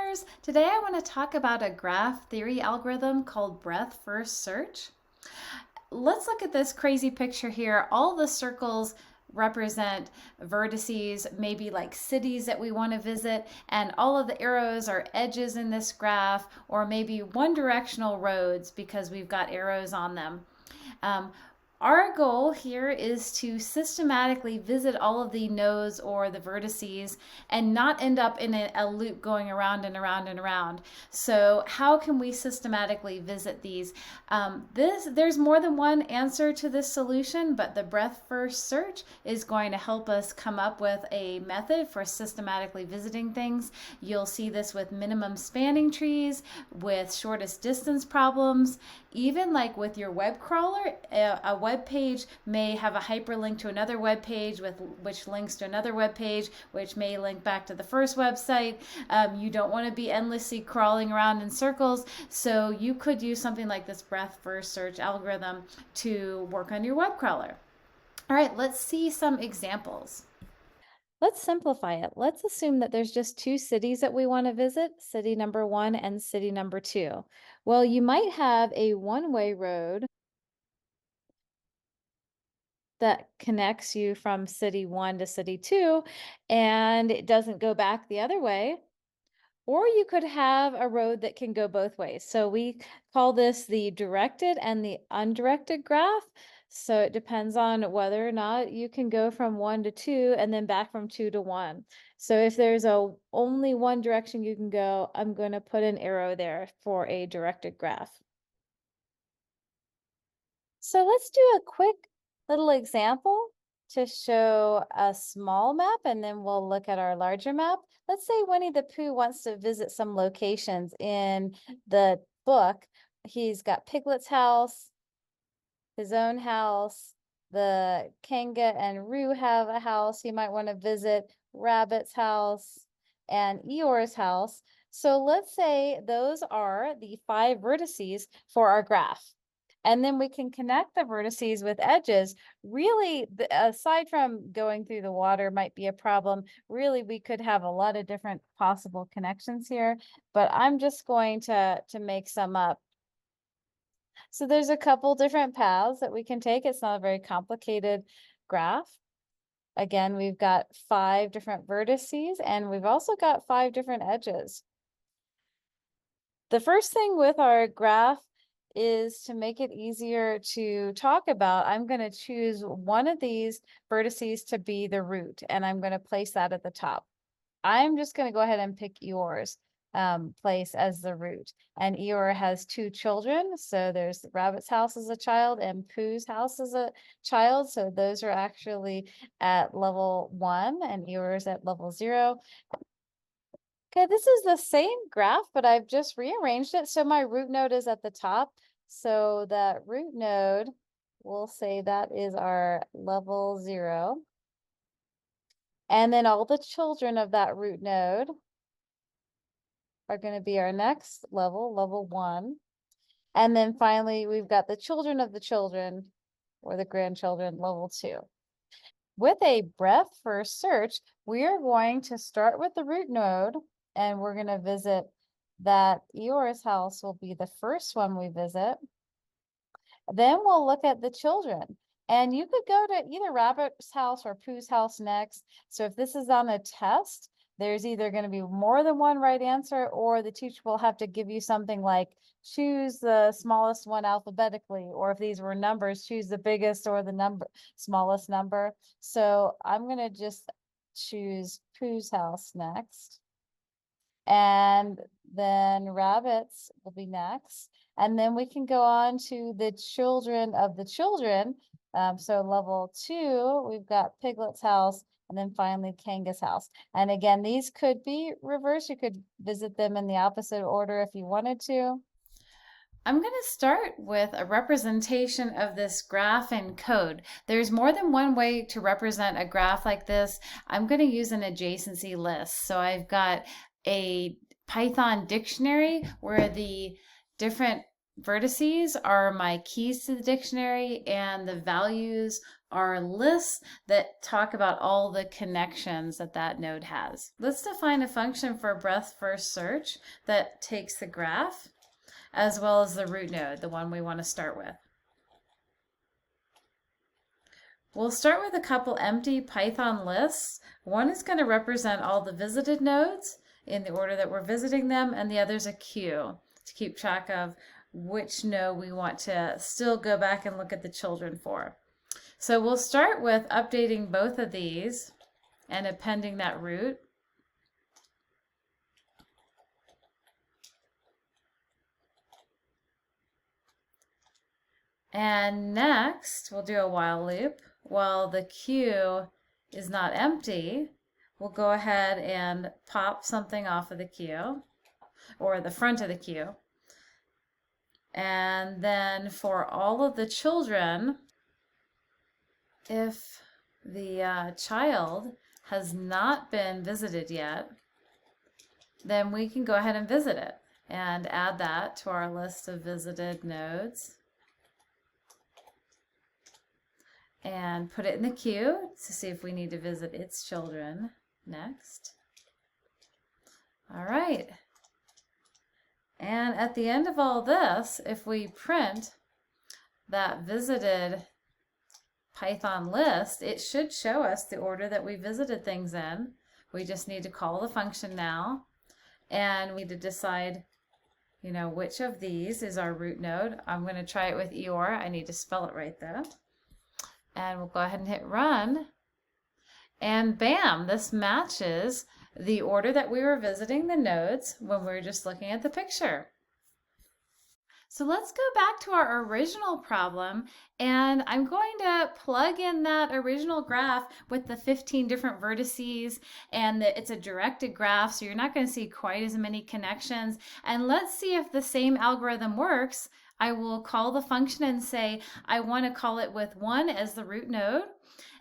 learners! Today I want to talk about a graph theory algorithm called breadth first search. Let's look at this crazy picture here. All the circles represent vertices, maybe like cities that we want to visit, and all of the arrows are edges in this graph, or maybe one directional roads because we've got arrows on them. Um, our goal here is to systematically visit all of the nodes or the vertices and not end up in a loop going around and around and around. So how can we systematically visit these? There's more than one answer to this solution, but the breadth first search is going to help us come up with a method for systematically visiting things. You'll see this with minimum spanning trees, with shortest distance problems, even like with your web crawler. A web page may have a hyperlink to another web page which links to another web page, which may link back to the first website. You don't want to be endlessly crawling around in circles, so you could use something like this breadth first search algorithm to work on your web crawler. All right, let's see some examples. Let's simplify it. Let's assume that there's just two cities that we want to visit, city number 1 and city number 2. Well, you might have a one-way road that connects you from city 1 to city 2, and it doesn't go back the other way. Or you could have a road that can go both ways. So we call this the directed and the undirected graph. So it depends on whether or not you can go from 1 to 2 and then back from 2 to 1. So if there's only one direction you can go, I'm going to put an arrow there for a directed graph. So let's do a quick little example to show a small map, and then we'll look at our larger map. Let's say Winnie the Pooh wants to visit some locations in the book. He's got Piglet's house, his own house, the Kanga and Roo have a house he might want to visit, Rabbit's house, and Eeyore's house. So let's say those are the 5 vertices for our graph. And then we can connect the vertices with edges. Really, aside from going through the water might be a problem, really we could have a lot of different possible connections here, but I'm just going to make some up. So there's a couple different paths that we can take. It's not a very complicated graph. Again, we've got 5 different vertices, and we've also got 5 different edges. The first thing with our graph is to make it easier to talk about. I'm going to choose one of these vertices to be the root, and I'm going to place that at the top. I'm just going to go ahead and pick Eeyore's place as the root. And Eeyore has 2 children. So there's Rabbit's house as a child and Pooh's house as a child. So those are actually at level 1 and Eeyore's at level 0. Okay, this is the same graph, but I've just rearranged it. So my root node is at the top. So that root node, we'll say that is our level 0. And then all the children of that root node are going to be our next level, level 1. And then finally, we've got the children of the children, or the grandchildren, level 2. With a breadth first search, we are going to start with the root node, and we're going to visit that Eeyore's house will be the first one we visit. Then we'll look at the children. And you could go to either Rabbit's house or Pooh's house next. So if this is on a test, there's either going to be more than one right answer, or the teacher will have to give you something like choose the smallest one alphabetically, or if these were numbers, choose the biggest or the smallest number. So I'm going to just choose Pooh's house next. And then Rabbit's will be next. And then we can go on to the children of the children. So level 2, we've got Piglet's house, and then finally Kanga's house. And again, these could be reversed. You could visit them in the opposite order if you wanted to. I'm going to start with a representation of this graph in code. There's more than one way to represent a graph like this. I'm going to use an adjacency list. So I've got a Python dictionary where the different vertices are my keys to the dictionary, and the values are lists that talk about all the connections that that node has. Let's define a function for breadth first search that takes the graph as well as the root node, the one we want to start with. We'll start with a couple empty Python lists. One is going to represent all the visited nodes in the order that we're visiting them, and the other is a queue to keep track of which node we want to still go back and look at the children for. So we'll start with updating both of these and appending that root. And next, we'll do a while loop. While the queue is not empty, we'll go ahead and pop something off of the queue, or the front of the queue. And then for all of the children, if the child has not been visited yet, then we can go ahead and visit it and add that to our list of visited nodes. And put it in the queue to see if we need to visit its children next. All right. And at the end of all this, if we print that visited Python list, it should show us the order that we visited things in. We just need to call the function now, and we need to decide, which of these is our root node. I'm going to try it with Eeyore. I need to spell it right though. And we'll go ahead and hit run. And bam, this matches the order that we were visiting the nodes when we were just looking at the picture. So let's go back to our original problem, and I'm going to plug in that original graph with the 15 different vertices, and it's a directed graph, so you're not going to see quite as many connections. And let's see if the same algorithm works. I will call the function and say I want to call it with 1 as the root node.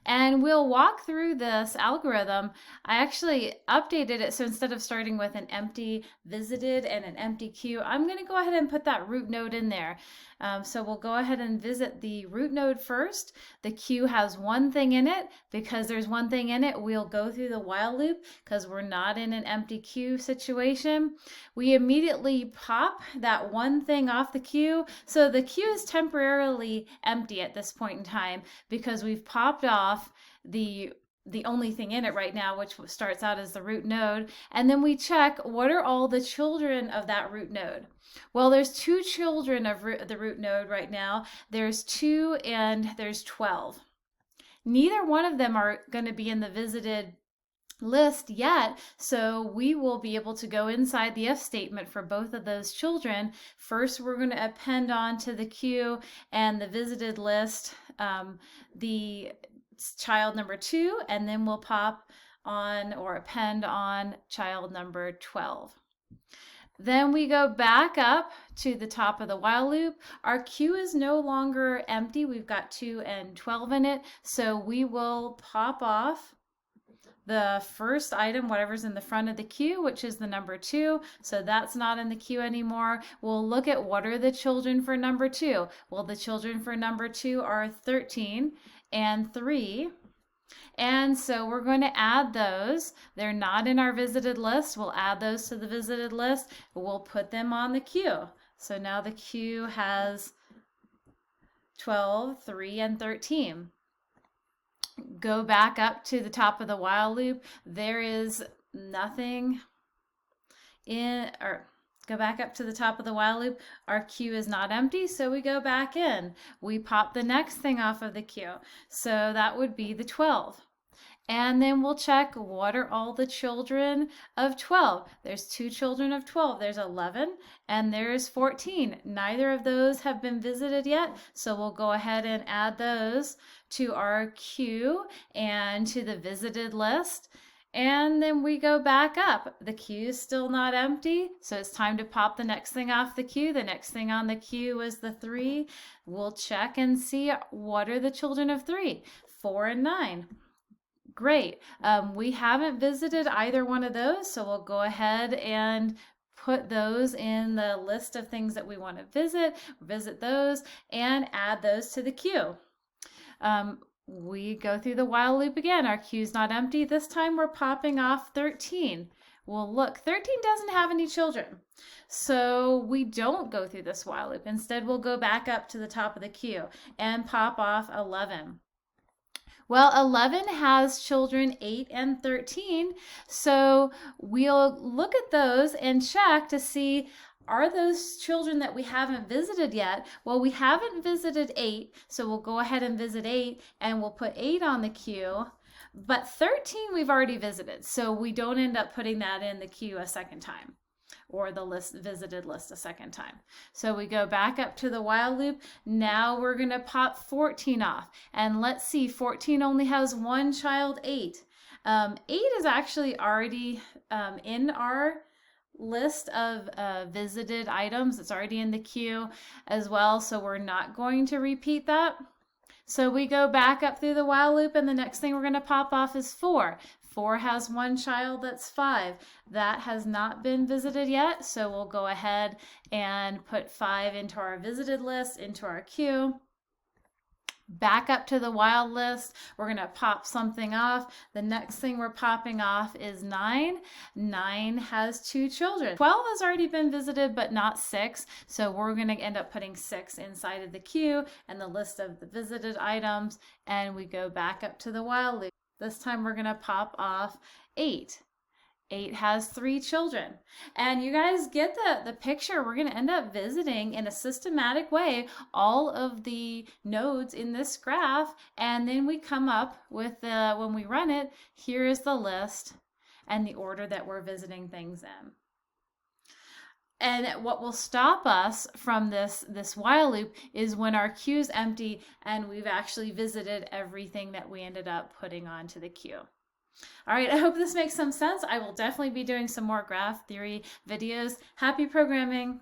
And we'll walk through this algorithm. I actually updated it, so instead of starting with an empty visited and an empty queue, I'm going to go ahead and put that root node in there. So we'll go ahead and visit the root node first. The queue has one thing in it. Because there's one thing in it, we'll go through the while loop because we're not in an empty queue situation. We immediately pop that one thing off the queue. So the queue is temporarily empty at this point in time because we've popped off the only thing in it right now, which starts out as the root node. And then we check what are all the children of that root node. Well, there's 2 children of the root node right now. There's 2 and there's 12. Neither one of them are going to be in the visited list yet, so we will be able to go inside the if statement for both of those children. First, we're going to append on to the queue and the visited list the child number 2, and then we'll pop on or append on child number 12. Then we go back up to the top of the while loop. Our queue is no longer empty. We've got 2 and 12 in it. So we will pop off the first item, whatever's in the front of the queue, which is the number 2. So that's not in the queue anymore. We'll look at what are the children for number 2. Well, the children for number 2 are 13 and 3. And so we're going to add those. They're not in our visited list. We'll add those to the visited list. We'll put them on the queue. So now the queue has 12, 3, and 13. Go back up to the top of the while loop. There is nothing in, or go back up to the top of the while loop. Our queue is not empty, so we go back in. We pop the next thing off of the queue. So that would be the 12. And then we'll check what are all the children of 12. There's 2 children of 12. There's 11 and there's 14. Neither of those have been visited yet, so we'll go ahead and add those to our queue and to the visited list. And then we go back up. The queue is still not empty, so it's time to pop the next thing off the queue. The next thing on the queue is the 3. We'll check and see what are the children of 3. 4 and 9. Great. We haven't visited either one of those, so we'll go ahead and put those in the list of things that we want to visit those, and add those to the queue. We go through the while loop again. Our queue's not empty. This time we're popping off 13. Well, look, 13 doesn't have any children. So we don't go through this while loop. Instead, we'll go back up to the top of the queue and pop off 11. Well, 11 has children 8 and 13. So we'll look at those and check to see, are those children that we haven't visited yet? Well, we haven't visited 8, so we'll go ahead and visit 8, and we'll put 8 on the queue. But 13 we've already visited, so we don't end up putting that in the queue a second time, or the visited list a second time. So we go back up to the while loop. Now we're going to pop 14 off. And let's see, 14 only has one child, 8. 8 is actually already in our list of visited items. It's already in the queue as well, so we're not going to repeat that. So we go back up through the while loop, and the next thing we're going to pop off is 4. 4 has one child, that's 5. That has not been visited yet, so we'll go ahead and put 5 into our visited list, into our queue. Back up to the while list, we're going to pop something off. The next thing we're popping off is 9. 9 has 2 children. 12 has already been visited, but not 6. So we're going to end up putting 6 inside of the queue and the list of the visited items. And we go back up to the while loop. This time we're going to pop off 8. 8 has 3 children. And you guys get the picture. We're going to end up visiting in a systematic way all of the nodes in this graph. And then we come up with, when we run it, here is the list and the order that we're visiting things in. And what will stop us from this while loop is when our queue is empty and we've actually visited everything that we ended up putting onto the queue. All right, I hope this makes some sense. I will definitely be doing some more graph theory videos. Happy programming.